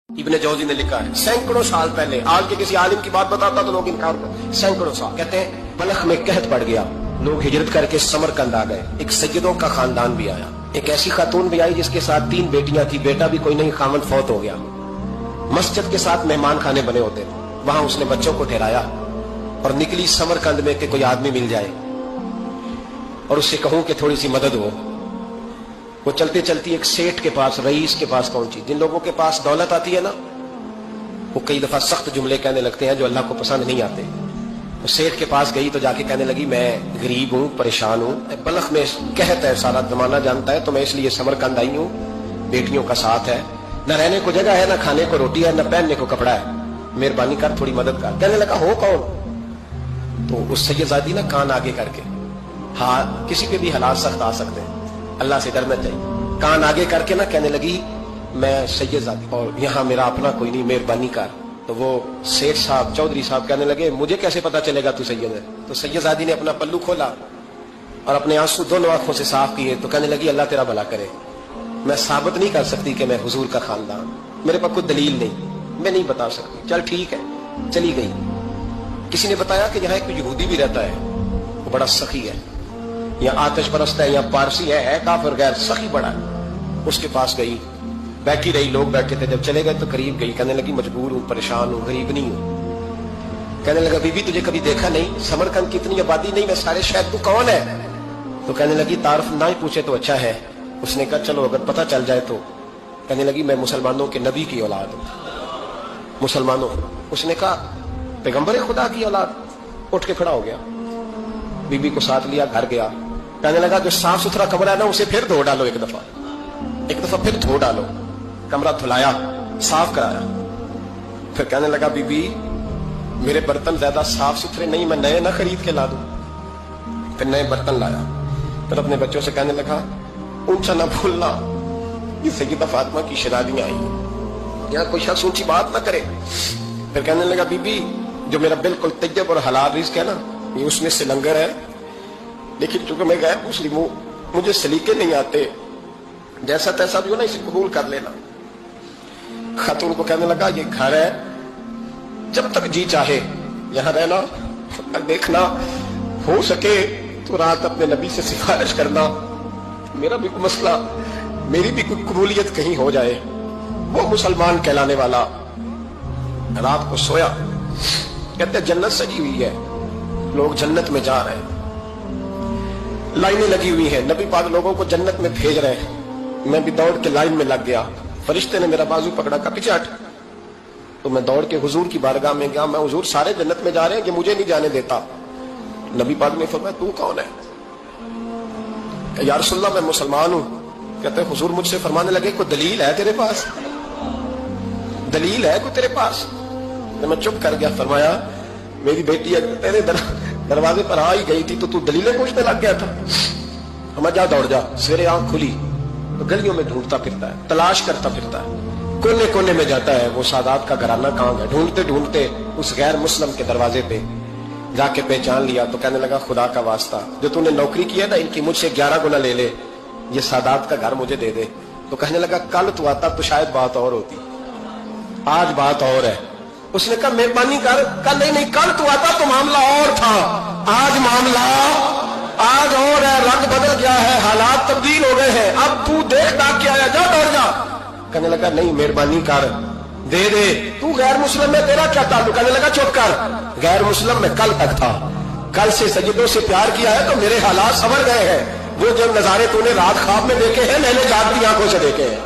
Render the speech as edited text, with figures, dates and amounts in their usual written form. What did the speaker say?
इब्न जौजी ने लिखा है सैकड़ों साल पहले, आज के किसी आलिम की बात बताता तो लोग इनकार करते। सैकड़ों साल कहते हैं बलख में कहत पड़ गया, लोग हिजरत करके समरकंद आ गए। एक सैयदों का खानदान भी आया, एक ऐसी खातून भी आई जिसके साथ 3 बेटियां थी, बेटा भी कोई नहीं, खामन फौत हो गया। मस्जिद के साथ मेहमान खाने बने होते, वहां उसने बच्चों को ठहराया और निकली समरकंद में कि कोई आदमी मिल जाए और उससे कहूं कि थोड़ी सी मदद हो। वो चलते चलती एक सेठ के पास, रईस के पास पहुंची। जिन लोगों के पास दौलत आती है ना, वो कई दफा सख्त जुमले कहने लगते हैं जो अल्लाह को पसंद नहीं आते। वो सेठ के पास गई तो जाके कहने लगी मैं गरीब हूँ, परेशान हूँ, बलख में कहत है, सारा जमाना जानता है, तो मैं इसलिए समरकंद आई हूँ, बेटियों का साथ है, न रहने को जगह है, न खाने को रोटी है, न पहनने को कपड़ा है, मेहरबानी कर थोड़ी मदद कर। कहने लगा हो कौन? तो उस सैयदादी ना कान आगे करके, हाँ किसी पे भी हालात सख्त आ सकते हैं, अल्लाह से डरना चाहिए, कान आगे करके ना कहने लगी मैं सैयदादी और यहाँ मेरा अपना कोई नहीं, मेहरबानी कर। तो वो सेठ साहब, चौधरी साहब कहने लगे मुझे कैसे पता चलेगा तू सैयद है? तो सैयदादी ने अपना पल्लू खोला और अपने आंसू दोनों आंखों से साफ किए तो कहने लगी अल्लाह तेरा भला करे, मैं साबित नहीं कर सकती कि मैं हुजूर का खानदान, मेरे पास कोई दलील नहीं, मैं नहीं बता सकती। चल ठीक है, चली गई। किसी ने बताया कि यहाँ एक यहूदी भी रहता है, वो बड़ा सखी है, या आतिश परस्त है, या पारसी है काफिर गैर, सखी बड़ा है। उसके पास गई, बैठी रही, लोग बैठे थे, जब चले गए तो करीब गई, कहने लगी मजबूर हूँ, परेशान हूँ, गरीब नहीं हूँ। कहने लगा बीबी तुझे कभी देखा नहीं, समरकंद की इतनी आबादी नहीं, मैं सारे शहर, तू कौन है? तो कहने लगी तारफ ना ही पूछे तो अच्छा है। उसने कहा चलो अगर पता चल जाए तो। कहने लगी मैं मुसलमानों के नबी की औलाद हूँ, मुसलमानों। उसने कहा पैगंबर खुदा की औलाद। उठ के खड़ा हो गया, बीबी को साथ लिया, घर गया। कहने लगा जो साफ सुथरा कमरा है ना उसे फिर धो डालो, एक दफा फिर धो डालो। कमरा धुलाया, साफ कराया। फिर कहने लगा बीबी मेरे बर्तन ज्यादा साफ सुथरे नहीं, मैं नए ना खरीद के ला दूं। फिर नए बर्तन लाया। फिर अपने बच्चों से कहने लगा ऊंचा ना भूलना, ये सैयदा फातिमा की शरादियां आई, यहाँ कोई शख्स ऊंची बात ना करे। फिर कहने लगा बीबी जो मेरा बिल्कुल तैयब और हलाल रिज़्क है ना, ये उसमें से लंगर है, लेकिन चूंकि मैं गैर मुस्लिम हूं, मुझे सलीके नहीं आते, जैसा तैसा भी हो ना इसे कबूल कर लेना। खातून को कहने लगा ये घर है, जब तक जी चाहे यहां रहना, देखना हो सके तो रात अपने नबी से सिफारिश करना, मेरा भी कोई मसला, मेरी भी कोई कबूलियत कहीं हो जाए। वो मुसलमान कहलाने वाला रात को सोया, कहते जन्नत सजी हुई है, लोग जन्नत में जा रहे हैं, लाइनें लगी हुई हैं, नबी पाक लोगों को जन्नत में भेज रहे हैं। मैं भी दौड़ के लाइन में लग गया, फरिश्ते ने मेरा बाजू पकड़ा, का पीछे हट। तो मैं दौड़ के हुजूर की बारगाह में गया, मैं हुजूर सारे जन्नत में जा रहे हैं कि मुझे नहीं जाने देता। नबी पाक ने फरमाया तू कौन है? या रसूलल्लाह मैं मुसलमान हूं। कहते हैं हुजूर मुझसे फरमाने लगे कोई दलील है तेरे पास? दलील है कोई तेरे पास? तो मैं चुप कर गया। फरमाया मेरी बेटी तेरे दरवाजे पर आ ही गई थी तो तू दलीलें पूछने लग गया था। हम जा दौड़ जा। सवेरे आंख खुली तो गलियों में ढूंढता फिरता है, तलाश करता फिरता है, कोने कोने में जाता है वो सादात का घराना कहाँ है। ढूंढते ढूंढते उस गैर मुस्लिम के दरवाजे पे जाके पहचान लिया। तो कहने लगा खुदा का वास्ता, जो तूने नौकरी की है ना इनकी मुझसे 11 गुना ले ले, ये सादात का घर मुझे दे दे। तो कहने लगा कल तू आता तो शायद बात और होती, आज बात और है। उसने कहा मेहरबानी कर। कल नहीं, कल तू आता तो मामला और था, आज मामला आज और है, रंग बदल गया है, हालात तब्दील हो गए हैं, अब तू देख डाक के आया, जा दौड़ जा। कहने लगा नहीं मेहरबानी कर, दे दे। तू गैर मुस्लिम में तेरा क्या ताल्लुक? कहने लगा चुप कर, गैर मुस्लिम में कल तक था, कल से सज्जदों से प्यार किया है तो मेरे हालात संवर गए हैं। वो जो नजारे तूने रात ख्वाब में देखे हैं मैंने जागती आंखों से देखे हैं।